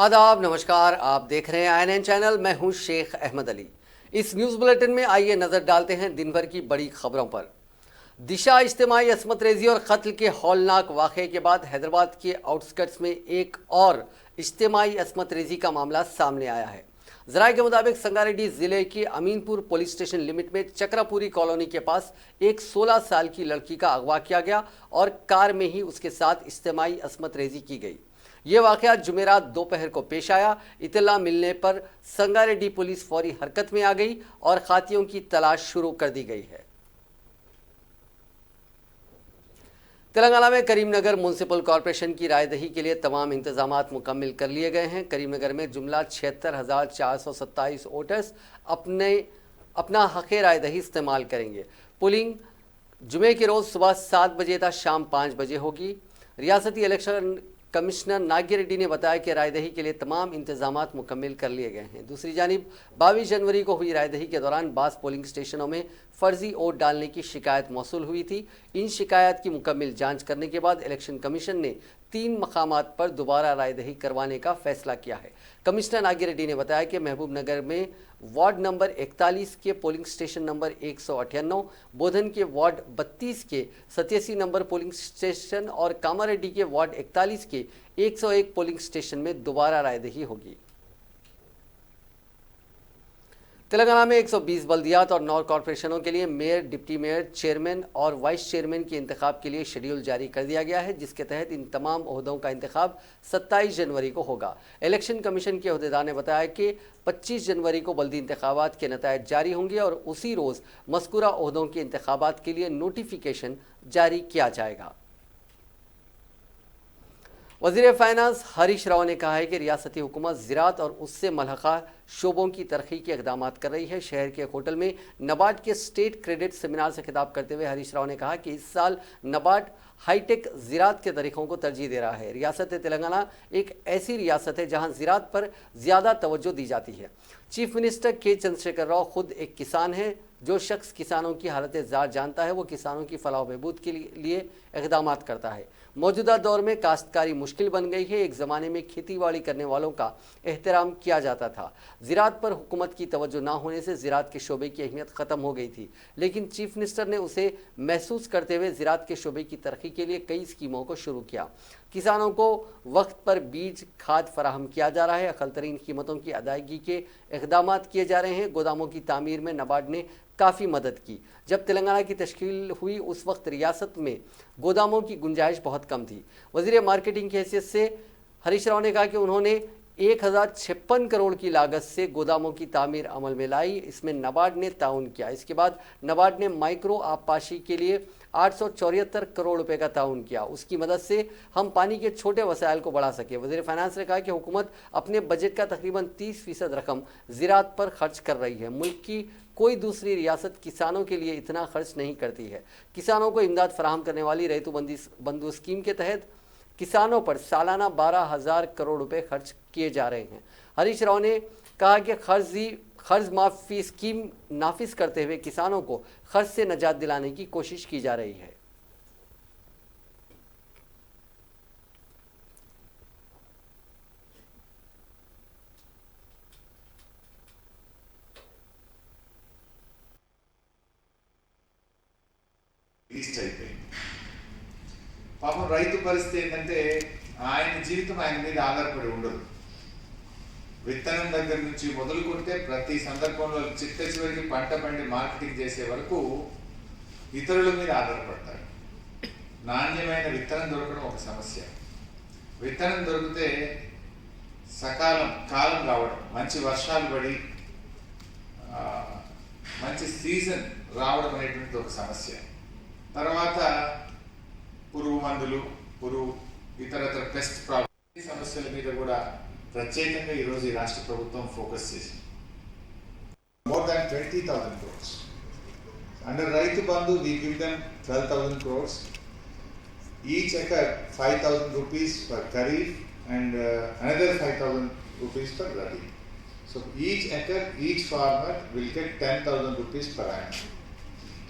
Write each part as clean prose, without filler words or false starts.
आदाब, नमस्कार। आप देख रहे हैं INN चैनल। मैं हूं शेख अहमद अली। इस न्यूज़ बुलेटिन में आइए नज़र डालते हैं दिन भर की बड़ी खबरों पर। दिशा इज्तिमाई असमत रेजी और कत्ल के हौलनाक वाक़े के बाद हैदराबाद के आउटस्कर्ट्स में एक और इज्तिमाई असमत रेजी का मामला सामने आया है। जराये के मुताबिक संगारेड्डी जिले के अमीनपुर पुलिस स्टेशन लिमिट में चक्रापुरी कॉलोनी के पास एक 16 साल की लड़की का अगवा किया गया और कार में ही उसके साथ इज्तिमाई असमत रेजी की गई। ये वाक़या जुमेरात दोपहर को पेश आया। इत्तला मिलने पर संगारेड्डी पुलिस फौरी हरकत में आ गई और खातियों की तलाश शुरू कर दी गई है। तेलंगाना में करीमनगर म्यूनसिपल कॉरपोरेशन की रायदही के लिए तमाम इंतजामात मुकम्मल कर लिए गए हैं। करीमनगर में जुमला 76,427 वोटर्स अपना हक़ रायदही इस्तेमाल करेंगे। पोलिंग जुमे के रोज़ सुबह 7 बजे तक शाम 5 बजे होगी। रियासती इलेक्शन कमिश्नर नागिर रेड्डी ने बताया कि रायदही के लिए तमाम इंतजामात मुकम्मल कर लिए गए हैं। दूसरी जानिब 22 जनवरी को हुई रायदही के दौरान बास पोलिंग स्टेशनों में फर्जी वोट डालने की शिकायत मौसूल हुई थी। इन शिकायत की मुकम्मल जांच करने के बाद इलेक्शन कमीशन ने 3 मकामात पर दोबारा रायदही करवाने का फैसला किया है। कमिश्नर नागिर रेड्डी ने बताया कि महबूब नगर में वार्ड नंबर 41 के पोलिंग स्टेशन नंबर 198, बोधन के वार्ड 32 के 87 नंबर पोलिंग स्टेशन और कामारेड्डी के वार्ड 41 के 101 पोलिंग स्टेशन में दोबारा रायदही होगी। तेलंगाना में 120 बल्दियात और 9 कॉरपोरेशनों के लिए मेयर, डिप्टी मेयर, चेयरमैन और वाइस चेयरमैन के इंतखाब के लिए शेड्यूल जारी कर दिया गया है, जिसके तहत इन तमाम ओहदों का इंतखाब 27 जनवरी को होगा। इलेक्शन कमीशन के ओहदेदार ने बताया कि 25 जनवरी को बल्दी इंतखाबात के नतायज जारी होंगे और उसी रोज़ मज़कूरा ओहदों के इंतखाबात के लिए नोटिफिकेशन जारी किया जाएगा। वज़ीर फाइनेंस हरीश राव ने कहा है कि रियासती हुकूमत ज़राअत और उससे मलहक़ा शोबों की तरक्की के इक़दाम कर रही है। शहर के होटल में नबार्ड के स्टेट क्रेडिट सेमिनार से खिताब करते हुए हरीश राव ने कहा कि इस साल नबार्ड हाईटेक ज़राअत के तरीक़ों को तरजीह दे रहा है। रियासत तेलंगाना एक ऐसी रियासत है जहाँ ज़राअत पर ज़्यादा तवज्जो दी जाती है। चीफ मिनिस्टर के चंद्रशेखर राव खुद एक किसान हैं। जो शख्स किसानों की हालत ज़ार जानता है वो किसानों की फलाह बहबूद के लिए इक़दाम करता है। मौजूदा दौर में काश्तकारी मुश्किल बन गई है। एक ज़माने में खेती बाड़ी करने वालों का एहतराम किया जाता था। ज़राअत पर हुकूमत की तवज्जो ना होने से ज़राअत के शोबे की अहमियत ख़त्म हो गई थी, लेकिन चीफ मिनिस्टर ने उसे महसूस करते हुए ज़राअत के शोबे की तरक्की के लिए कई स्कीमों को शुरू किया। किसानों को वक्त पर बीज खाद फराहम किया जा रहा है। अक़ल तरीन कीमतों की अदायगी के इक़दाम किए जा रहे हैं। गोदामों की तामीर में नबार्ड ने काफ़ी मदद की। जब तेलंगाना की तश्कील हुई उस वक्त रियासत में गोदामों की गुंजाइश बहुत कम थी। वज़ीर मार्केटिंग की हैसियत से हरीश राव ने कहा कि उन्होंने 1056 करोड़ की लागत से गोदामों की तामीर अमल में लाई। इसमें नबार्ड ने ताउन किया। इसके बाद नबार्ड ने माइक्रो आबपाशी के लिए 874 करोड़ रुपए का ताउन किया। उसकी मदद से हम पानी के छोटे वसाइल को बढ़ा सके। वज़ीर फाइनेंस ने कहा कि हुकूमत अपने बजट का तकरीबन 30% रकम ज़राअत पर खर्च कर रही है। मुल्क की कोई दूसरी रियासत किसानों के लिए इतना खर्च नहीं करती है। किसानों को इमदाद फराहम करने वाली रैतु बंधु स्कीम के तहत किसानों पर सालाना 12,000 करोड़ रुपए खर्च किए जा रहे हैं। हरीश राव ने कहा कि कर्ज माफ़ी स्कीम नाफिज करते हुए किसानों को कर्ज से निजात दिलाने की कोशिश की जा रही है। పాపం రైతు పరిస్థితి ఏంటంటే ఆయన జీవితం ఆయన మీద ఆధారపడి ఉండదు. విత్తనం దగ్గర నుంచి మొదలు కొడితే ప్రతి సందర్భంలో చిట్ట చివరికి పంట పండి మార్కెటింగ్ చేసే వరకు ఇతరుల మీద ఆధారపడతారు. నాణ్యమైన విత్తనం దొరకడం ఒక సమస్య. విత్తనం దొరికితే కాలం రావడం, మంచి వర్షాలు పడి మంచి సీజన్ రావడం అనేటువంటిది ఒక సమస్య. తర్వాత పురుగు మందులు, ఇతరత్ర పెస్ట్ ప్రాబ్లమ్ సమస్యల మీద కూడా ప్రత్యేకంగా ఈరోజు ఈ రాష్ట్ర ప్రభుత్వం ఫోకస్ చేసింది. More than 20,000 crores. Under Raitu Bandhu, we give them 12,000 crores. Each acre 5,000 rupees per Kharif and another 5,000 rupees per Rabi. So each acre, each farmer will get 10,000 rupees per annum.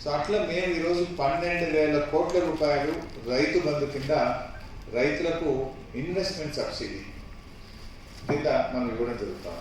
So అట్లా మేము ఈరోజు 12,000 కోట్ల రూపాయలు రైతు బంధు కింద రైతులకు investment subsidy కింద మనం ఇవ్వడం జరుగుతాం.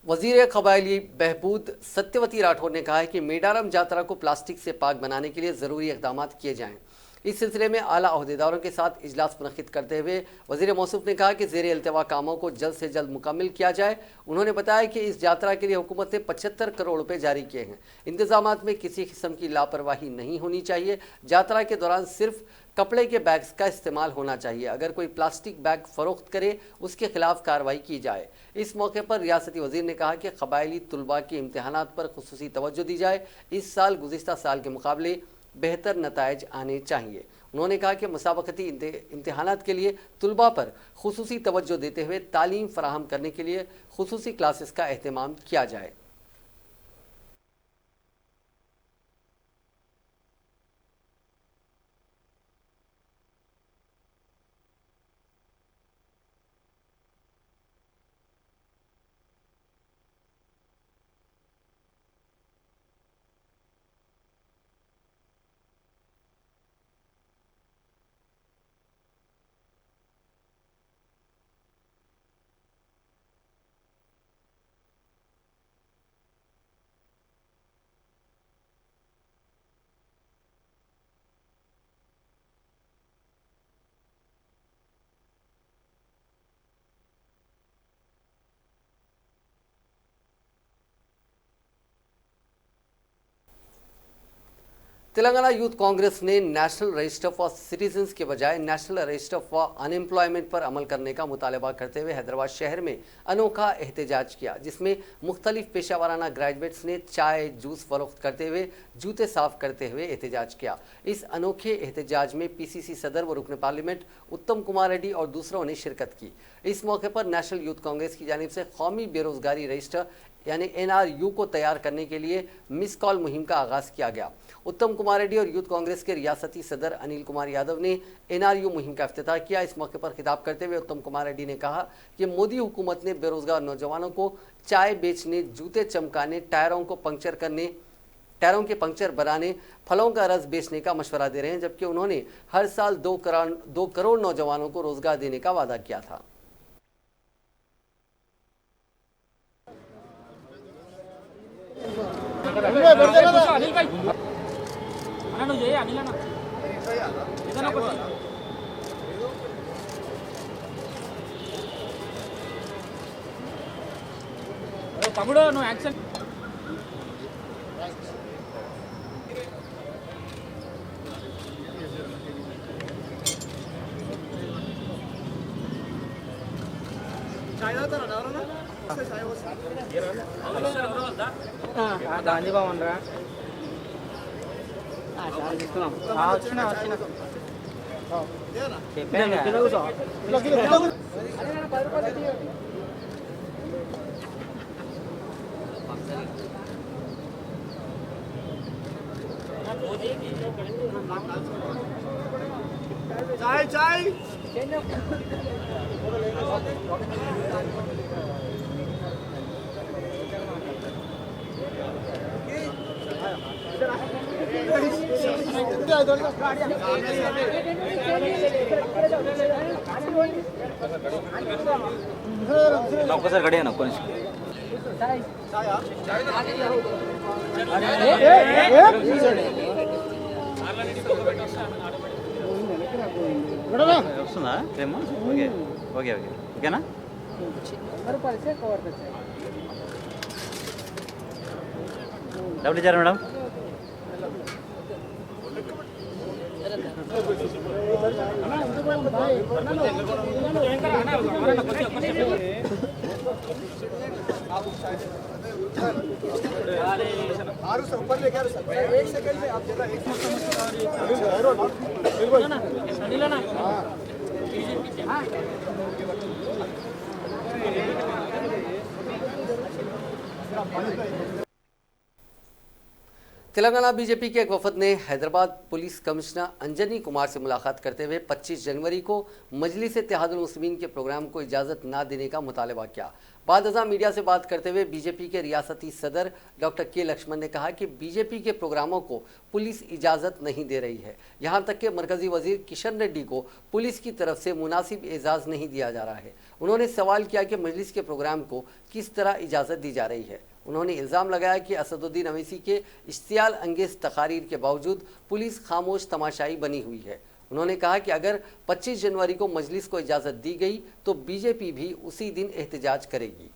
वजीर कबायली बहबूद सत्यवती राठौर ने कहा है कि मेडारम जात्रा को प्लास्टिक से पाक बनाने के लिए ज़रूरी इकदाम किए जाएं। इस सिलसिले में आला अहदेदारों के साथ इजलास मुनक़िद करते हुए वज़ीर मौसूफ ने कहा कि ज़ेर अल्तवा कामों को जल्द से जल्द मुकम्मल किया जाए। उन्होंने बताया कि इस यात्रा के लिए हुकूमत ने 75 करोड़ रुपए जारी किए हैं। इंतजामात में किसी किस्म की लापरवाही नहीं होनी चाहिए। यात्रा के दौरान सिर्फ कपड़े के बैग्स का इस्तेमाल होना चाहिए। अगर कोई प्लास्टिक बैग फ़रोख्त करे उसके खिलाफ कार्रवाई की जाए। इस मौके पर रियासती वज़ीर ने कहा कि कबायली तलबा के इम्तहानात पर खुसूसी तवज्जो दी जाए। इस साल गुज़िश्ता साल के मुकाबले बेहतर नताइज आने चाहिए। उन्होंने कहा कि मुसाबकती इम्तहानात के लिए तलबा पर खुसूसी तवज्जो देते हुए तालीम फराहम करने के लिए खुसूसी क्लासेस का एहतमाम किया जाए। तेलंगाना यूथ कांग्रेस ने नेशनल रजिस्टर फॉर सिटीजन्स के बजाय नेशनल रजिस्टर फॉर अनएम्प्लॉयमेंट पर अमल करने का मुतालबा करते हुए हैदराबाद शहर में अनोखा एहतजाज किया, जिसमें मुख्तलिफ पेशा वाराना ग्रेजुएट्स ने चाय जूस फरोख्त करते हुए जूते साफ करते हुए एहतजाज किया। इस अनोखे एहतजाज में पीसीसी सदर व रुकन पार्लियामेंट उत्तम कुमार रेड्डी और दूसरों ने शिरकत की। इस मौके पर नेशनल यूथ कांग्रेस की जानिब से कौमी बेरोजगारी रजिस्टर यानी NRU को तैयार करने के लिए मिस कॉल मुहिम का आगाज़ किया गया। उत्तम कुमार रेड्डी और यूथ कांग्रेस के रियासती सदर अनिल कुमार यादव ने NRU मुहिम का इफ्तिताह किया। इस मौके पर खिताब करते हुए उत्तम कुमार रेड्डी ने कहा कि मोदी हुकूमत ने बेरोजगार नौजवानों को चाय बेचने, जूते चमकाने, टायरों के पंक्चर बनाने, फलों का रस बेचने का मशवरा दे रहे हैं, जबकि उन्होंने हर साल 2 करोड़ नौजवानों को रोजगार देने का वादा किया था। తమ్ముడు నువ్వు యాక్షన్ గాంధీ భవన్ రా వచ్చిన चाय चाय ఒక్కసారి గడియాను ఒక్క నిమిషం వస్తుందా ఏమో ఓకే ఓకే ఓకే ఓకేనా డబ్బులు ఇచ్చారా మేడం ऊपर लेके एक सेकंड में आप जरा एक तेलंगाना बीजेपी के एक वफद ने हैदराबाद पुलिस कमिश्नर अंजनी कुमार से मुलाकात करते हुए 25 जनवरी को मजलिस इत्तेहादुल मुस्लिमीन के प्रोग्राम को इजाज़त न देने का मुतालबा किया। बाद अज़ां मीडिया से बात करते हुए बीजेपी के रियासती सदर डॉक्टर के लक्ष्मण ने कहा कि बीजेपी के प्रोग्रामों को पुलिस इजाज़त नहीं दे रही है। यहाँ तक कि मरकजी वजीर किशन रेड्डी को पुलिस की तरफ से मुनासिब एजाज़ नहीं दिया जा रहा है। उन्होंने सवाल किया कि मजलिस के प्रोग्राम को किस तरह इजाज़त दी जा रही है। उन्होंने इल्ज़ाम लगाया कि असदुद्दीन अवैसी के इश्तियाल अंगेज तकारीर के बावजूद पुलिस खामोश तमाशाई बनी हुई है। उन्होंने कहा कि अगर 25 जनवरी को मजलिस को इजाज़त दी गई तो बीजेपी भी उसी दिन एहतजाज करेगी।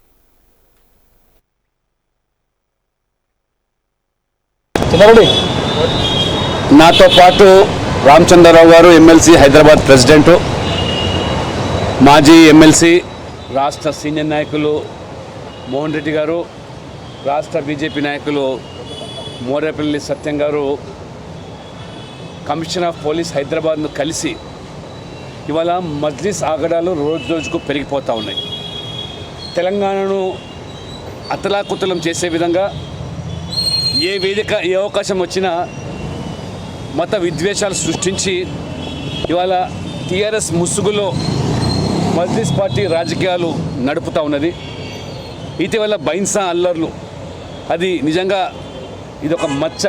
నాతో పాటు రామచంద్రరావు గారు ఎమ్మెల్సీ హైదరాబాద్ ప్రెసిడెంట్, మాజీ ఎమ్మెల్సీ రాష్ట్ర సీనియర్ నాయకులు మోహన్ రెడ్డి గారు, రాష్ట్ర బీజేపీ నాయకులు మోరేపల్లి సత్యం గారు కమిషనర్ ఆఫ్ పోలీస్ హైదరాబాద్ను కలిసి ఇవాళ మజ్లిస్ ఆగడాలు రోజు రోజుకు పెరిగిపోతూ ఉన్నాయి. తెలంగాణను అతలాకుతలం చేసే విధంగా ఏ వేదిక ఏ అవకాశం వచ్చినా మత విద్వేషాలు సృష్టించి ఇవాళ టీఆర్ఎస్ ముసుగులో మజ్లిస్ పార్టీ రాజకీయాలు నడుపుతూ ఉన్నది. ఇటీవల బైన్సా అల్లర్లు, అది నిజంగా ఇదొక మచ్చ.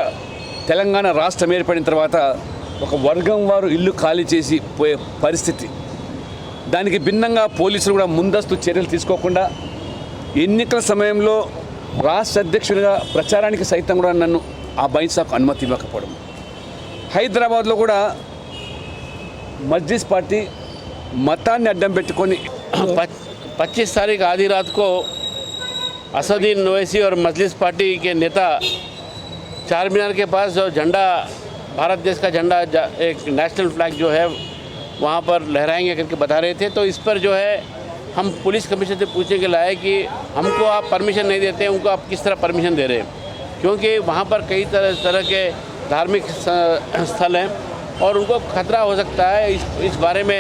తెలంగాణ రాష్ట్రం ఏర్పడిన తర్వాత ఒక వర్గం వారు ఇల్లు ఖాళీ చేసి పోయే పరిస్థితి. దానికి భిన్నంగా పోలీసులు కూడా ముందస్తు చర్యలు తీసుకోకుండా ఎన్నికల సమయంలో రాష్ట్ర అధ్యక్షుడిగా ప్రచారానికి సైతం కూడా నన్ను ఆ బైన్సాకు అనుమతి ఇవ్వకపోవడం. హైదరాబాద్లో కూడా మజ్లిస్ పార్టీ మతాన్ని అడ్డం పెట్టుకొని 25 तारीख आधी रात को असदुद्दीन ओवैसी और मजलिस पार्टी के नेता चार मीनार के पास जो झंडा, भारत देश का झंडा, एक नेशनल फ्लैग जो है वहाँ पर लहराएंगे करके बता रहे थे। तो इस पर जो है हम पुलिस कमिश्नर से पूछने के लाए कि हमको आप परमिशन नहीं देते, उनको आप किस तरह परमिशन दे रहे हैं, क्योंकि वहाँ पर कई तरह के धार्मिक स्थल हैं और उनको खतरा हो सकता है। इस बारे में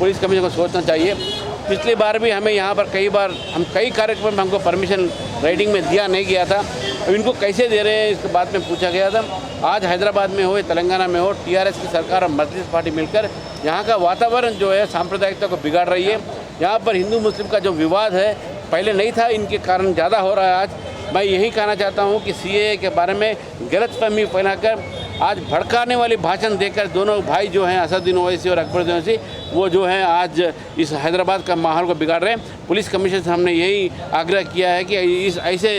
पुलिस कमिश्नर को सोचना चाहिए। पिछली बार भी हमें यहाँ पर कई कार्यक्रम में हमको परमिशन राइडिंग में दिया नहीं गया था। अब इनको कैसे दे रहे हैं इसके बाद में पूछा गया था। आज हैदराबाद में हो, तेलंगाना में हो, टीआरएस की सरकार और मजलिस पार्टी मिलकर यहाँ का वातावरण जो है सांप्रदायिकता को बिगाड़ रही है। यहाँ पर हिंदू मुस्लिम का जो विवाद है पहले नहीं था, इनके कारण ज़्यादा हो रहा है। आज मैं यही कहना चाहता हूँ कि सीएए के बारे में गलतफहमी फैलाकर आज भड़काने वाली भाषण देकर दोनों भाई जो हैं असदुद्दीन ओवैसी और अकबरुद्दीन ओवैसी, वो जो हैं आज इस हैदराबाद का माहौल को बिगाड़ रहे हैं। पुलिस कमिश्नर से हमने यही आग्रह किया है कि इस ऐसे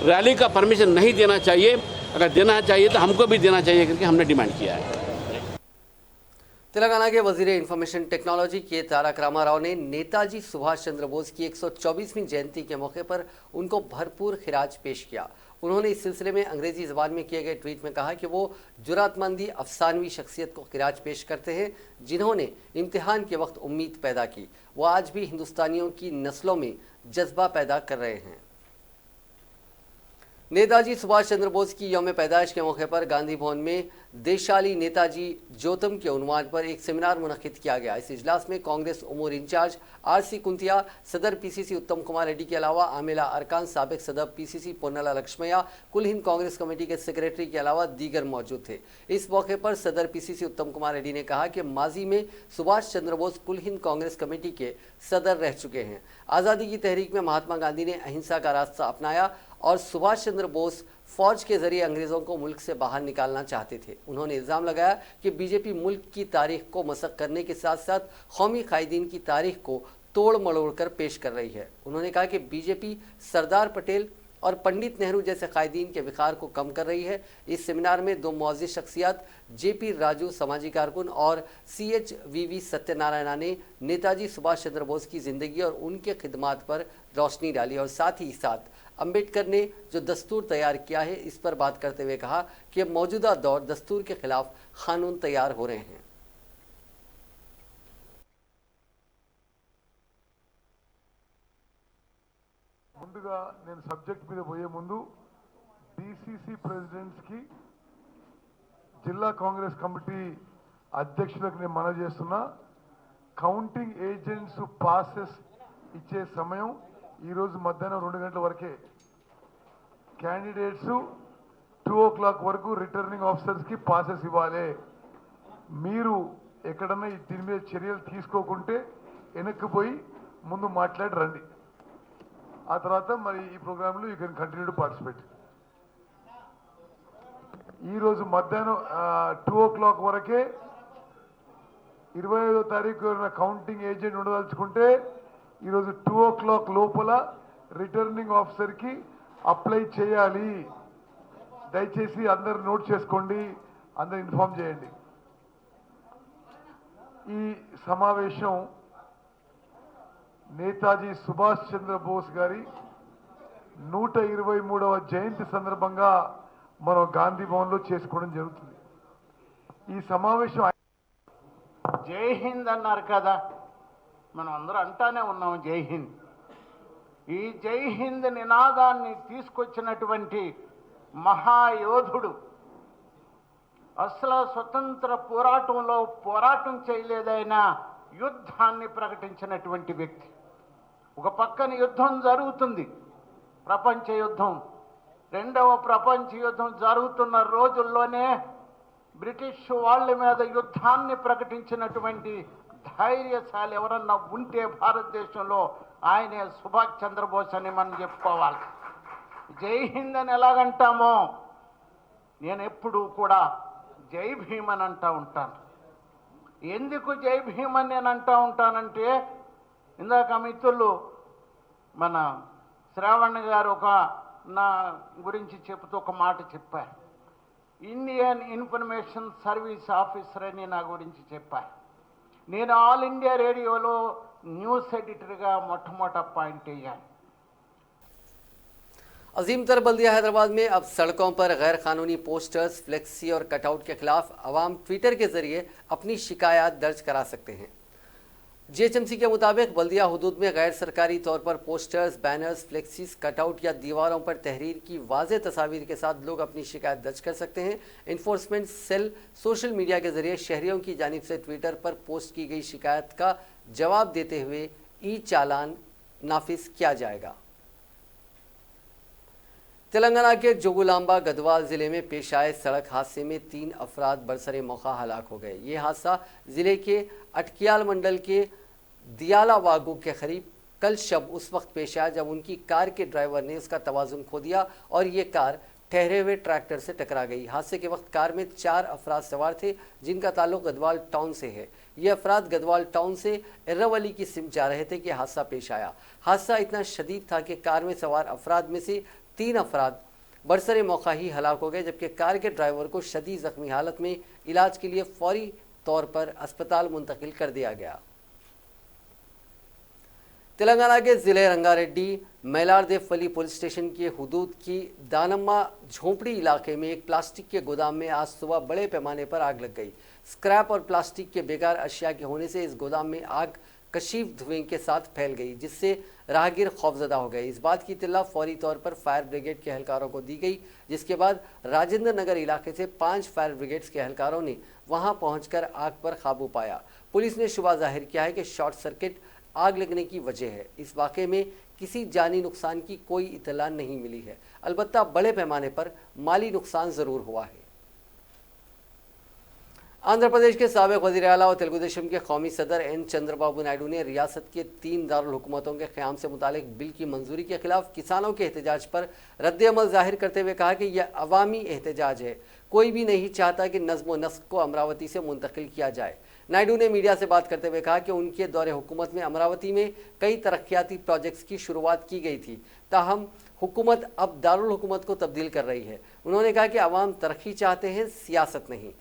रैली का परमिशन नहीं देना चाहिए, अगर देना चाहिए तो हमको भी देना चाहिए करके हमने डिमांड किया है। तेलंगाना के वजीर इंफॉर्मेशन टेक्नोलॉजी के तारक रामाराव ने नेताजी सुभाष चंद्र बोस की 124वीं जयंती के मौके पर उनको भरपूर खिराज पेश किया। उन्होंने इस सिलसिले में अंग्रेजी ज़बान में किए गए ट्वीट में कहा कि वो जुरातमंदी अफसानवी शख्सियत को खिराज पेश करते हैं, जिन्होंने इम्तिहान के वक्त उम्मीद पैदा की। वो आज भी हिंदुस्तानियों की नस्लों में जज्बा पैदा कर रहे हैं। नेताजी सुभाष चंद्र बोस की यौम पैदाइश के मौके पर गांधी भवन में देशाली नेताजी ज्योतम के उन्वान पर एक सेमिनार मुनक्किद किया गया। इस इजलास में कांग्रेस उमूर इंचार्ज आरसी कुंतिया, सदर पीसीसी उत्तम कुमार रेड्डी के अलावा आमिला अरकान, साबिक सदर पीसीसी पोन्नला लक्ष्मैया, कुल हिंद कांग्रेस कमेटी के सेक्रेटरी के अलावा दीगर मौजूद थे। इस मौके पर सदर पीसीसी उत्तम कुमार रेड्डी ने कहा कि माजी में सुभाष चंद्र बोस कुल हिंद कांग्रेस कमेटी के सदर रह चुके हैं। आज़ादी की तहरीक में महात्मा गांधी ने अहिंसा का रास्ता अपनाया और सुभाष चंद्र बोस फौज के जरिए अंग्रेज़ों को मुल्क से बाहर निकालना चाहते थे। उन्होंने इल्ज़ाम लगाया कि बीजेपी मुल्क की तारीख को मसख करने के साथ साथ कौमी कायदीन की तारीख को तोड़ मड़ोड़ कर पेश कर रही है। उन्होंने कहा कि बीजेपी सरदार पटेल और पंडित नेहरू जैसे कायदीन के विकार को कम कर रही है। इस सेमिनार में दो मुअज़्ज़िज़ शख्सियात जेपी राजू सामाजिक कारकुन और CHVV सत्यनारायणा ने नेताजी सुभाष चंद्र बोस की ज़िंदगी और उनके खिदमात पर रोशनी डाली और साथ ही साथ अंबेडकर ने जो दस्तूर तैयार किया है इस पर बात करते हुए कहा कि मौजूदा दौर दस्तूर के खिलाफ कानून तैयार हो रहे हैं। ముందుగా నేను సబ్జెక్ట్ మీద పోయే ముందు డిసిసి ప్రెసిడెంట్స్ కి జిల్లా కాంగ్రెస్ కమిటీ అధ్యక్షులకు నేను మనవి చేస్తున్నా, కౌంటింగ్ ఏజెంట్స్ పాసెస్ ఇచ్చే సమయం ఈ రోజు మధ్యాహ్నం 2 గంటల వరకే. క్యాండిడేట్స్ 2 o'clock వరకు రిటర్నింగ్ ఆఫీసర్స్కి పాసెస్ ఇవ్వాలి. మీరు ఎక్కడన్నా దీని మీద చర్యలు తీసుకోకుంటే వెనక్కిపోయి ముందు మాట్లాడి రండి. ఆ తర్వాత మరి ఈ ప్రోగ్రాంలో you can continue to participate. ఈరోజు మధ్యాహ్నం 2 o'clock వరకే 25వ తారీఖు కౌంటింగ్ ఏజెంట్ ఉండదలుచుకుంటే ఈరోజు 2 o'clock లోపల రిటర్నింగ్ ఆఫీసర్కి అప్లై చేయాలి. దయచేసి అందరు నోట్ చేసుకోండి, అందరు ఇన్ఫార్మ్ చేయండి. ఈ సమావేశం నేతాజీ సుభాష్ చంద్రబోస్ గారి 123వ జయంతి సందర్భంగా మనం గాంధీ భవన్లో చేసుకోవడం జరుగుతుంది. ఈ సమావేశం జై హింద్ అన్నారు కదా, మనం అందరూ అంటానే ఉన్నాం జై హింద్. ఈ జై హింద్ నినాదాన్ని తీసుకొచ్చినటువంటి మహాయోధుడు, అసలు స్వతంత్ర పోరాటంలో పోరాటం చేయలేదైనా యుద్ధాన్ని ప్రకటించినటువంటి వ్యక్తి. ఒక పక్కన యుద్ధం జరుగుతుంది, ప్రపంచ యుద్ధం. రెండవ ప్రపంచ యుద్ధం జరుగుతున్న రోజుల్లోనే బ్రిటిష్ వాళ్ళ మీద యుద్ధాన్ని ప్రకటించినటువంటి ధైర్యశాలి ఎవరన్నా ఉంటే భారతదేశంలో ఆయనే సుభాష్ చంద్రబోస్ అని మనం చెప్పుకోవాలి. జై హింద్ అని ఎలాగంటామో నేను ఎప్పుడూ కూడా జై భీమ్ అని అంటూ ఉంటాను. ఎందుకు జై భీమ్ అని నేను అంటూ ఉంటానంటే, ఇందాక మిత్రులు మన శ్రావణ్ గారు ఒక నా గురించి చెబుతూ ఒక మాట చెప్పారు. ఇండియన్ ఇన్ఫర్మేషన్ సర్వీస్ ఆఫీసర్ అని నా గురించి చెప్పారు. నేను ఆల్ ఇండియా రేడియోలో న్యూస్ ఎడిటర్గా మొట్టమొదట అపాయింట్ అయ్యాను. अजीम तर बल्दिया हैदराबाद में अब सड़कों पर गैर कानूनी पोस्टर्स, फ्लेक्सी और कटआउट के खिलाफ अवाम ट्विटर के जरिए अपनी शिकायत दर्ज करा सकते हैं। जीएचएमसी के मुताबिक बल्दिया हुदूद में गैर सरकारी तौर पर पोस्टर्स, बैनर्स, फ्लेक्सीज, कटआउट या दीवारों पर तहरीर की वाज़ेह तस्वीर के साथ लोग अपनी शिकायत दर्ज कर सकते हैं। इन्फोर्समेंट सेल सोशल मीडिया के जरिए शहरियों की जानिब से ट्विटर पर पोस्ट की गई शिकायत का जवाब देते हुए ई चालान नाफिज किया जाएगा। तेलंगाना के जोगुलांबा गढ़वाल ज़िले में पेश आए सड़क हादसे में 3 अफराद बरसरे मौका हलाक हो गए। ये हादसा ज़िले के अटकियाल मंडल के दियाला वागू के करीब कल शब उस वक्त पेश आया जब उनकी कार के ड्राइवर ने उसका तवाज़ुन खो दिया और ये कार ठहरे हुए ट्रैक्टर से टकरा गई। हादसे के वक्त कार में 4 अफराद सवार थे जिनका ताल्लुक गढ़वाल टाउन से है। ये अफराद गढ़वाल टाउन से इर्रवली की सिमत जा रहे थे कि हादसा पेश आया। हादसा इतना शदीद था कि कार में सवार अफराद में से 3 अफराद बरसरे मौका ही हलाक हो गए, जबकि कार के ड्राइवर को शदीद ज़ख्मी हालत में इलाज के लिए फौरी तौर पर अस्पताल मुंतकिल कर दिया गया। तेलंगाना के ज़िले रंगारेड्डी मैलारदेवपल्ली पुलिस स्टेशन के हुदूद की दानम्मा झोंपड़ी इलाके में एक प्लास्टिक के गोदाम में आज सुबह बड़े पैमाने पर आग लग गई। स्क्रैप और प्लास्टिक के बेकार अशिया के होने से इस गोदाम में आग कशीफ धुएं के साथ फैल गई, जिससे राहगीर खौफजदा हो गए। इस बात की इत्तला फौरी तौर पर फायर ब्रिगेड के एहलकारों को दी गई, जिसके बाद राजेंद्र नगर इलाके से 5 फायर ब्रिगेड्स के एहलकारों ने वहां पहुंचकर आग पर काबू पाया। पुलिस ने शुबा जाहिर किया है कि शॉर्ट सर्किट आग लगने की वजह है। इस वाक़े में किसी जानी नुकसान की कोई इत्तला नहीं मिली है, अलबत्ता बड़े पैमाने पर माली नुकसान ज़रूर हुआ है। आंध्र प्रदेश के साबिक वज़ीर आला और तेलुगु देशम के कौमी सदर एन चंद्रबाबू नायडू ने रियासत के 3 दारुल हुकूमतों के क़याम से मुतालिक बिल की मंजूरी के खिलाफ किसानों के एहतजाज पर रद्द-ए-अमल जाहिर करते हुए कहा कि यह अवामी एहतजाज है, कोई भी नहीं चाहता कि नज़्म व नस्क को अमरावती से मुंतकिल किया जाए। नायडू ने मीडिया से बात करते हुए कहा कि उनके दौरे हुकूमत में अमरावती में कई तरक्याती प्रोजेक्ट्स की शुरुआत की गई थी, ताहम हुकूमत अब दारुल हुकूमत को तब्दील कर रही है। उन्होंने कहा कि अवाम तरक्की चाहते हैं, सियासत नहीं।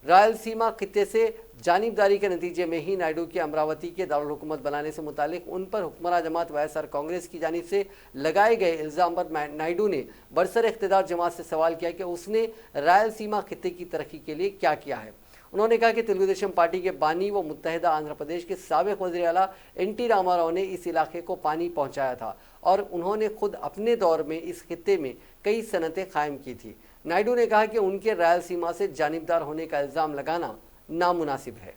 रायलसीमा खित्ते से जानिबदारी के नतीजे में ही नायडू के अमरावती के दारुल हुकूमत बनाने से मुतालिक उन पर हुक्मरान जमात वाईएसआर कांग्रेस की जानिब से लगाए गए इल्ज़ाम पर नायडू ने बरसर इख्तिदार जमात से सवाल किया कि उसने रायलसीमा खित्ते की तरक्की के लिए क्या किया है। उन्होंने कहा कि तेलुगु देशम पार्टी के बानी व मुत्तहिदा आंध्र प्रदेश के साबिक वज़ीर आला एन.टी. रामाराव ने इस इलाके को पानी पहुँचाया था और उन्होंने खुद अपने दौर में इस खित्ते में कई सनतें कायम की थी। नायडू ने कहा कि उनके रायलसीमा से जानिबदार होने का इल्ज़ाम लगाना नामुनासिब है।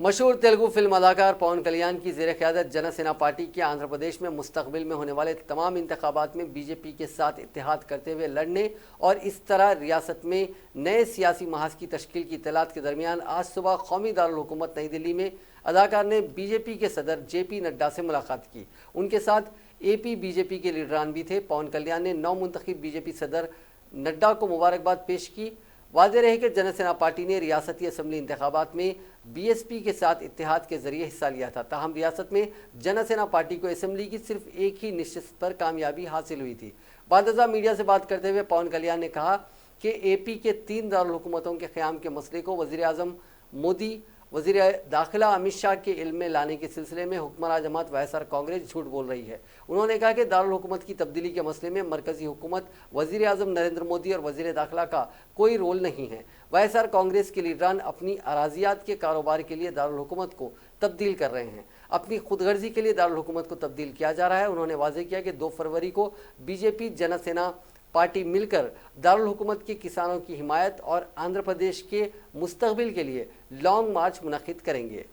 मशहूर तेलुगु फिल्म अदाकार पवन कल्याण की ज़ेर क़यादत जनसेना पार्टी के आंध्र प्रदेश में मुस्तकबिल में होने वाले तमाम इंतखाबात में बीजेपी के साथ इत्तेहाद करते हुए लड़ने और इस तरह रियासत में नए सियासी महाज की तश्कील की इत्तलात के दरमियान आज सुबह कौमी दारुल हुकूमत नई दिल्ली में अदाकार ने बीजेपी के सदर जेपी नड्डा से मुलाकात की। उनके साथ एपी बीजेपी के लीडरान भी थे। पवन कल्याण ने नवमुंतखब बीजेपी सदर नड्डा को मुबारकबाद पेश की। वाज़ेह रहे कि जनसेना पार्टी ने रियासती असम्बली इंतखाबात में बीएसपी के साथ इत्तेहाद के जरिए हिस्सा लिया था। ताहम रियासत में जनसेना पार्टी को असम्बली की सिर्फ एक ही निश्चित पर कामयाबी हासिल हुई थी। बादशाह मीडिया से बात करते हुए पवन कल्याण ने कहा कि एपी के 3 दारुल हुकूमतों के क़याम के मसले को वज़ीर आज़म मोदी, वज़ीर दाखिला अमित शाह के इल्म में लाने के सिलसिले में हुक्मरान जमात वाईएसआर कांग्रेस झूठ बोल रही है। उन्होंने कहा कि दारुल हुकूमत की तब्दीली के मसले में मरकज़ी हुकूमत, वज़ीर आज़म नरेंद्र मोदी और वज़ीर दाखिला का कोई रोल नहीं है। वाईएसआर कांग्रेस के लीडरान अपनी अराजियात के कारोबार के लिए दारुल हुकूमत को तब्दील कर रहे हैं। अपनी खुदगर्जी के लिए दारुल हुकूमत को तब्दील किया जा रहा है। उन्होंने वाज़ेह किया कि 2 फरवरी को बीजेपी जनसेना पार्टी मिलकर दारुल हुकूमत के किसानों की हिमायत और आंध्र प्रदेश के मुस्तकबिल के लिए लॉन्ग मार्च मुनक़िद करेंगे।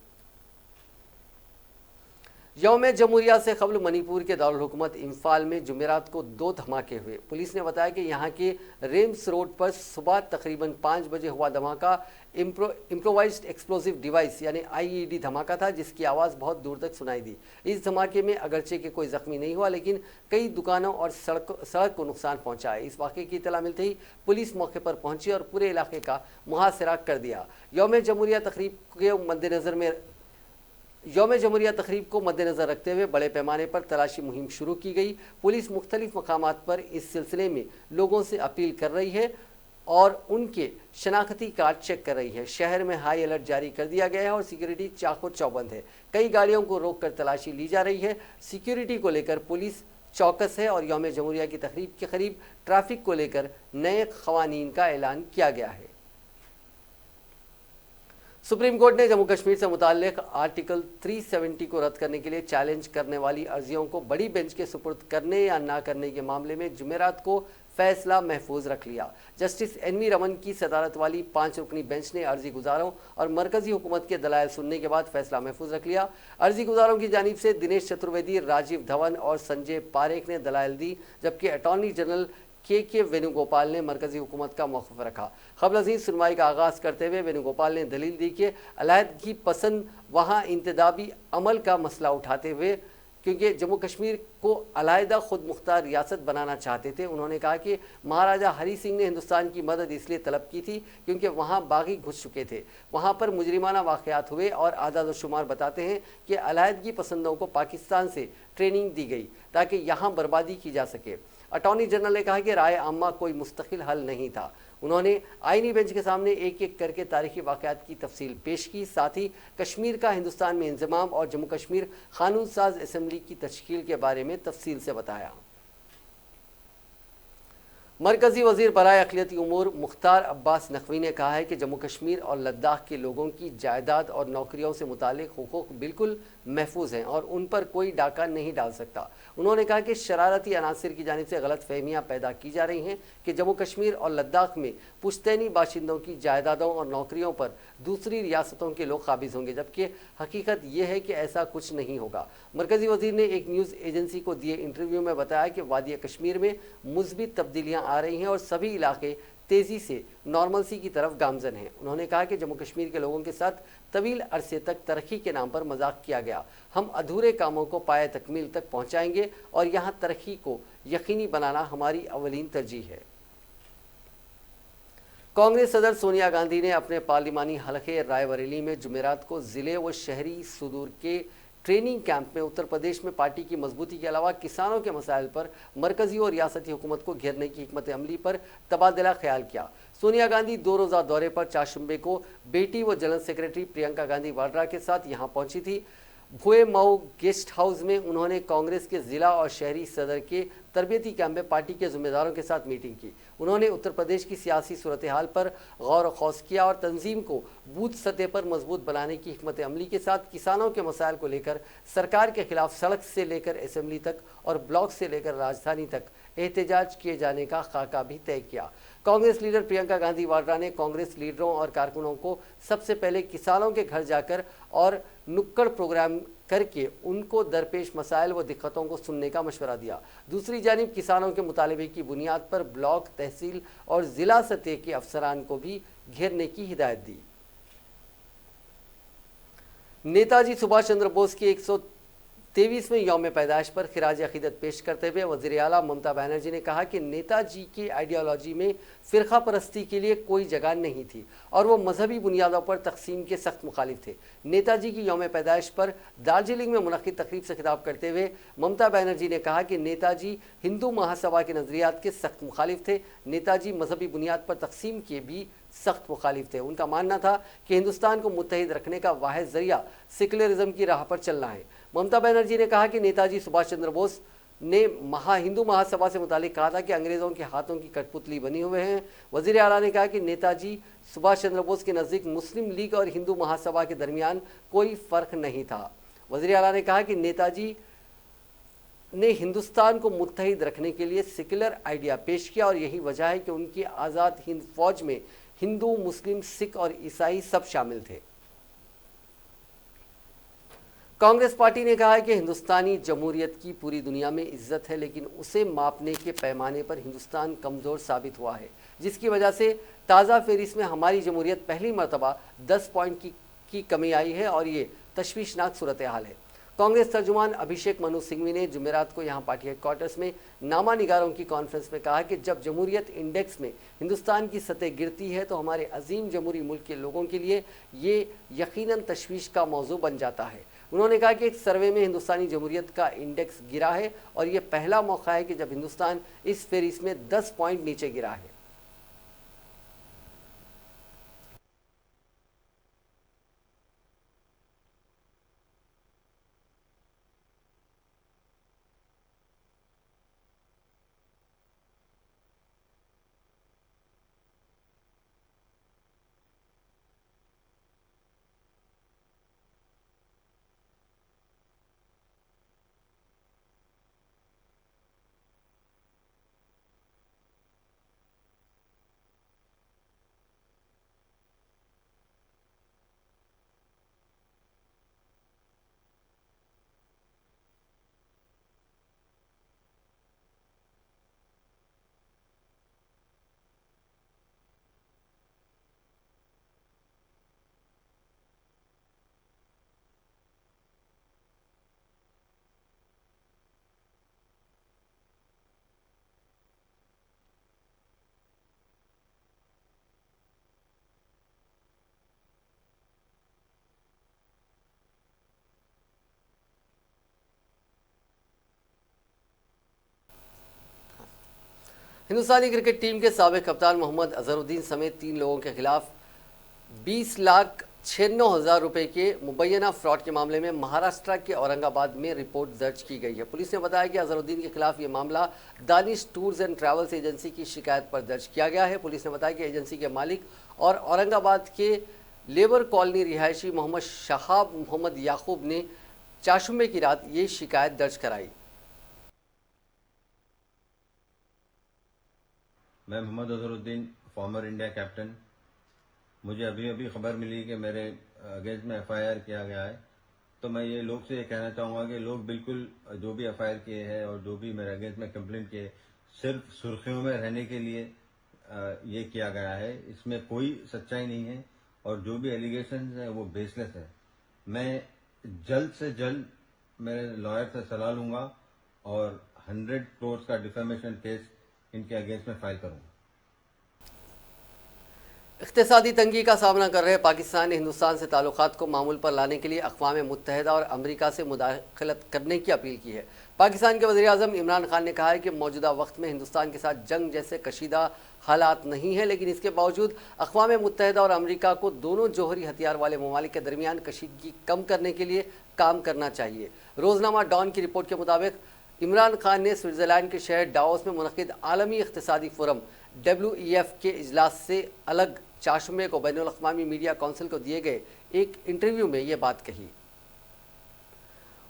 यौम जमहूरिया से कबल मणिपुर के दारुल हुकूमत इम्फाल में जुमेरात को 2 धमाके हुए। पुलिस ने बताया कि यहाँ के रेम्स रोड पर सुबह तकरीबन 5 बजे हुआ धमाका इम्प्रोवाइज्ड एक्सप्लोसिव डिवाइस यानी आईईडी धमाका था, जिसकी आवाज़ बहुत दूर तक सुनाई दी। इस धमाके में अगरचे के कोई जख्मी नहीं हुआ, लेकिन कई दुकानों और सड़क को नुकसान पहुंचा है। इस वाक़े की इत्तला मिलते ही पुलिस मौके पर पहुंची और पूरे इलाके का मुहासरा कर दिया। यौम जमहूरिया तकरीब को मद्देनज़र रखते हुए बड़े पैमाने पर तलाशी मुहिम शुरू की गई। पुलिस मुख्तलिफ मकामात पर इस सिलसिले में लोगों से अपील कर रही है और उनके शनाख्ती कार्ड चेक कर रही है। शहर में हाई अलर्ट जारी कर दिया गया है और सिक्योरिटी चाको चौबंद है। कई गाड़ियों को रोक कर तलाशी ली जा रही है। सिक्योरिटी को लेकर पुलिस चौकस है और यौम जमहूरिया की तकरीब के करीब ट्रैफिक को लेकर नए क़वानीन का ऐलान किया गया है। सुप्रीम कोर्ट ने जम्मू कश्मीर से मुताल्लिक़ आर्टिकल 370 को रद्द करने के लिए चैलेंज करने वाली अर्जियों को बड़ी बेंच के सुपुर्द करने या ना करने के मामले में जुमेरात को फैसला महफूज रख लिया। जस्टिस एनवी रमन की सदारत वाली 5 रुकनी बेंच ने अर्जी गुजारों और मरकजी हुकूमत के दलाइल सुनने के बाद फैसला महफूज रख लिया। अर्जी गुजारों की जानिब से दिनेश चतुर्वेदी, राजीव धवन और संजय पारेख ने दलाइल दी, जबकि अटॉर्नी जनरल के वेणुगोपाल ने मरकजी हुकूमत का मौक़िफ़ रखा। क़ब्ल अज़ीज़ सुनवाई का आगाज़ करते हुए वेणुगोपाल ने दलील दी कि अलहदगी पसंद वहाँ इंतदाबी अमल का मसला उठाते हुए क्योंकि जम्मू कश्मीर को अलहदा खुद मुख्तार रियासत बनाना चाहते थे। उन्होंने कहा कि महाराजा हरी सिंह ने हिंदुस्तान की मदद इसलिए तलब की थी क्योंकि वहाँ बागी घुस चुके थे, वहाँ पर मुजरिमाना वाक़यात हुए और आदाद शुमार बताते हैं कि अलहदगी पसंदों को पाकिस्तान से ट्रेनिंग दी गई ताकि यहाँ बर्बादी की जा सके। अटॉर्नी जनरल ने कहा कि राय आम्मा कोई मुस्तकिल हल नहीं था। उन्होंने आईनी बेंच के सामने एक एक करके तारीखी वाक़यात की तफसील पेश की। साथ ही कश्मीर का हिंदुस्तान में इंज़माम और जम्मू कश्मीर कानून साज असम्बली की तश्कील के बारे में तफसील से बताया। मरकज़ी वज़ीर बराए अक़लियती उमूर मुख्तार अब्बास नकवी ने कहा है कि जम्मू कश्मीर और लद्दाख के लोगों की जायदाद और नौकरियों से मुतालिक हुकूक बिल्कुल महफूज हैं और उन पर कोई डाका नहीं डाल सकता। उन्होंने कहा कि शरारती अनासर की जानिब से गलत फहमियाँ पैदा की जा रही हैं कि जम्मू कश्मीर और लद्दाख में पुश्तैनी बाशिंदों की जायदादों और नौकरियों पर दूसरी रियासतों के लोग काबिज होंगे, जबकि हकीकत यह है कि ऐसा कुछ नहीं होगा। मरकज़ी वज़ीर ने एक न्यूज़ एजेंसी को दिए इंटरव्यू में बताया कि वादी कश्मीर में मुस्बित तब्दीलियाँ आ रही हैं और सभी इलाके तेज़ी से नॉर्मलसी की तरफ गामजन हैं। उन्होंने कहा कि जम्मू कश्मीर के लोगों के साथ तवील अरसे तक तरक्की के नाम पर मजाक किया गया। हम अधूरे कामों को पाए तकमील तक पहुँचाएंगे और यहाँ तरक्की को यकीनी बनाना हमारी अवलीन तरजीह है। कांग्रेस सदर सोनिया गांधी ने अपने पार्लिमानी हलके रायबरेली में जुमेरात को ज़िले व शहरी सुदूर के ट्रेनिंग कैंप में उत्तर प्रदेश में पार्टी की मजबूती के अलावा किसानों के मसाइल पर मरकजी और रियासती हुकूमत को घेरने की हिकमत अमली पर तबादला ख्याल किया। सोनिया गांधी 2 रोज़ा दौरे पर चाशुम्बे को बेटी व जनरल सेक्रेटरी प्रियंका गांधी वाड्रा के साथ यहां पहुंची थी। भुए मऊ गेस्ट हाउस में उन्होंने कांग्रेस के ज़िला और शहरी सदर के तरबियती कैंप में पार्टी के ज़िम्मेदारों के साथ मीटिंग की। उन्होंने उत्तर प्रदेश की सियासी सूरत हाल पर गौर खौस किया और तंजीम को बूथ सतह पर मजबूत बनाने की हिकमत अमली के साथ किसानों के मसाइल को लेकर सरकार के खिलाफ सड़क से लेकर असम्बली तक और ब्लॉक से लेकर राजधानी तक एहतजाज किए जाने का खाका भी तय किया। कांग्रेस लीडर प्रियंका गांधी वाड्रा ने कांग्रेस लीडरों और कारकुनों को सबसे पहले किसानों के घर जाकर और नुक्कड़ प्रोग्राम करके उनको दरपेश मसाइल व दिक्कतों को सुनने का मशवरा दिया। दूसरी जानिब किसानों के मुतालबे की बुनियाद पर ब्लॉक, तहसील और जिला सतह के अफसरान को भी घेरने की हिदायत दी। नेताजी सुभाष चंद्र बोस की 123वें यौम पैदाइश पर खिराज अकीदत पेश करते हुए वज़ीर आला ममता बनर्जी ने कहा कि नेताजी की आइडियोलॉजी में फ़िरका परस्ती के लिए कोई जगह नहीं थी और वो मजहबी बुनियादों पर तकसीम के सख्त मुखालिफ थे। नेताजी की यौम पैदाइश पर दार्जिलिंग में मुनक़िद तकरीब से खिताब करते हुए ममता बनर्जी ने कहा कि नेताजी हिंदू महासभा के नज़रियात के सख्त मुखालिफ थे। नेताजी मजहबी बुनियाद पर तकसीम के भी सख्त मुखालिफ थे। उनका मानना था कि हिंदुस्तान को मुत्तहिद रखने का वाहिद ज़रिया सेकुलरिज्म की राह पर चलना है। ममता बनर्जी ने कहा कि नेताजी सुभाष चंद्र बोस ने हिंदू महासभा से मुतालिक कहा था कि अंग्रेज़ों के हाथों की कठपुतली बनी हुए हैं। वज़ीर आला ने कहा कि नेताजी सुभाष चंद्र बोस के नज़दीक मुस्लिम लीग और हिंदू महासभा के दरमियान कोई फ़र्क नहीं था। वज़ीर आला ने कहा कि नेताजी ने हिंदुस्तान को मुत्तहिद रखने के लिए सेकुलर आइडिया पेश किया और यही वजह है कि उनकी आज़ाद हिंद फौज में हिंदू, मुस्लिम, सिख और ईसाई सब शामिल थे। कांग्रेस पार्टी ने कहा है कि हिंदुस्तानी जमहूरियत की पूरी दुनिया में इज्जत है, लेकिन उसे मापने के पैमाने पर हिंदुस्तान कमज़ोर साबित हुआ है, जिसकी वजह से ताज़ा फेरिस्त में हमारी जमहूरियत पहली मरतबा 10 पॉइंट की कमी आई है और ये तशवीशनाक सूरत हाल है। कांग्रेस तर्जुमान अभिषेक मनु सिंघवी ने जुमेरात को यहाँ पार्टी हेडक्वार्टर्स में नामा निगारों की कॉन्फ्रेंस में कहा कि जब जमहूरियत इंडेक्स में हिंदुस्तान की सतह गिरती है तो हमारे अजीम जमहूरी मुल्क के लोगों के लिए ये यकीनन तशवीश का मौजू बन जाता है। उन्होंने कहा कि एक सर्वे में हिंदुस्तानी जमहूरियत का इंडेक्स गिरा है और ये पहला मौका है कि जब हिंदुस्तान इस फेरिस्त में 10 पॉइंट नीचे गिरा है। हिंदुस्तानी क्रिकेट टीम के साबिक कप्तान मोहम्मद अजहरुद्दीन समेत 3 लोगों के खिलाफ 20,96,000 रुपए के मुबैना फ्रॉड के मामले में महाराष्ट्र के औरंगाबाद में रिपोर्ट दर्ज की गई है। पुलिस ने बताया कि अजहरुद्दीन के खिलाफ ये मामला Danish tours and travels agency की शिकायत पर दर्ज किया गया है। पुलिस ने बताया कि एजेंसी के मालिक और औरंगाबाद के लेबर कॉलोनी रिहायशी मोहम्मद शहाब मोहम्मद याकूब ने चाशुमे की रात ये शिकायत दर्ज कराई। मैं Mohammad Azharuddin, former India captain. मुझे अभी अभी खबर मिली कि मेरे अगेंस्ट में एफआईआर किया गया है, तो मैं ये लोग से ये कहना चाहूँगा कि लोग बिल्कुल जो भी एफआईआर किए हैं और जो भी मेरे अगेंस्ट में कंप्लेंट किए सिर्फ सुर्खियों में रहने के लिए ये किया गया है। इसमें कोई सच्चाई नहीं है और जो भी एलिगेशन है वो बेसलेस है। मैं जल्द से जल्द मेरे लॉयर से सलाह लूंगा और 100 करोड़ का डिफेमेशन केस इनके अगेंस्ट में फाइल करूंगा। इक़्तिसादी तंगी का सामना कर रहे पाकिस्तान ने हिंदुस्तान से ताल्लुकात को मामूल पर लाने के लिए अक़वाम मुत्तहिदा और अमेरिका से मुदाखलत करने की अपील की है। पाकिस्तान के वज़ीर-ए-आज़म इमरान खान ने कहा है कि मौजूदा वक्त में हिंदुस्तान के साथ जंग जैसे कशीदा हालात नहीं है, लेकिन इसके बावजूद अक़वाम मुत्तहिदा और अमेरिका को दोनों जौहरी हथियार वाले ममालिक के दरमियान कशीदगी कम करने के लिए काम करना चाहिए। रोज़नामा डॉन की रिपोर्ट के मुताबिक इमरान खान ने स्विट्ज़रलैंड के शहर डावोस में मुनक़िद आलमी इक़्तिसादी फोरम WEF के इजलास से अलग चाशुमे को बैनुल अक़वामी मीडिया काउंसिल को दिए गए एक इंटरव्यू में ये बात कही।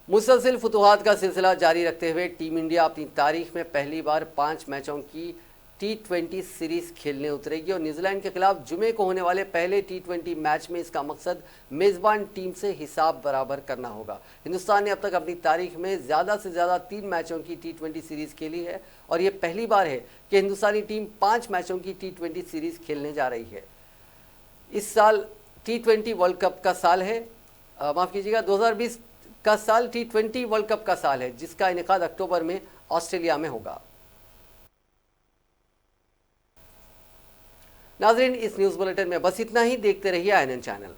मुसलसिल फुतुहात का सिलसिला जारी रखते हुए टीम इंडिया अपनी तारीख में पहली बार 5 मैचों की T20 सीरीज खेलने उतरेगी और न्यूजीलैंड के खिलाफ जुमे को होने वाले पहले T20 मैच में इसका मकसद मेज़बान टीम से हिसाब बराबर करना होगा। हिंदुस्तान ने अब तक अपनी तारीख में ज़्यादा से ज़्यादा 3 मैचों की T20 सीरीज खेली है और ये पहली बार है कि हिंदुस्तानी टीम 5 मैचों की T20 सीरीज खेलने जा रही है। इस साल T20 वर्ल्ड कप का साल है, माफ़ कीजिएगा 2020 का साल T20 वर्ल्ड कप का साल है, जिसका इनेकाद अक्टूबर में ऑस्ट्रेलिया में होगा। नाज़रीन, इस न्यूज़ बुलेटिन में बस इतना ही। देखते रहिए INN चैनल।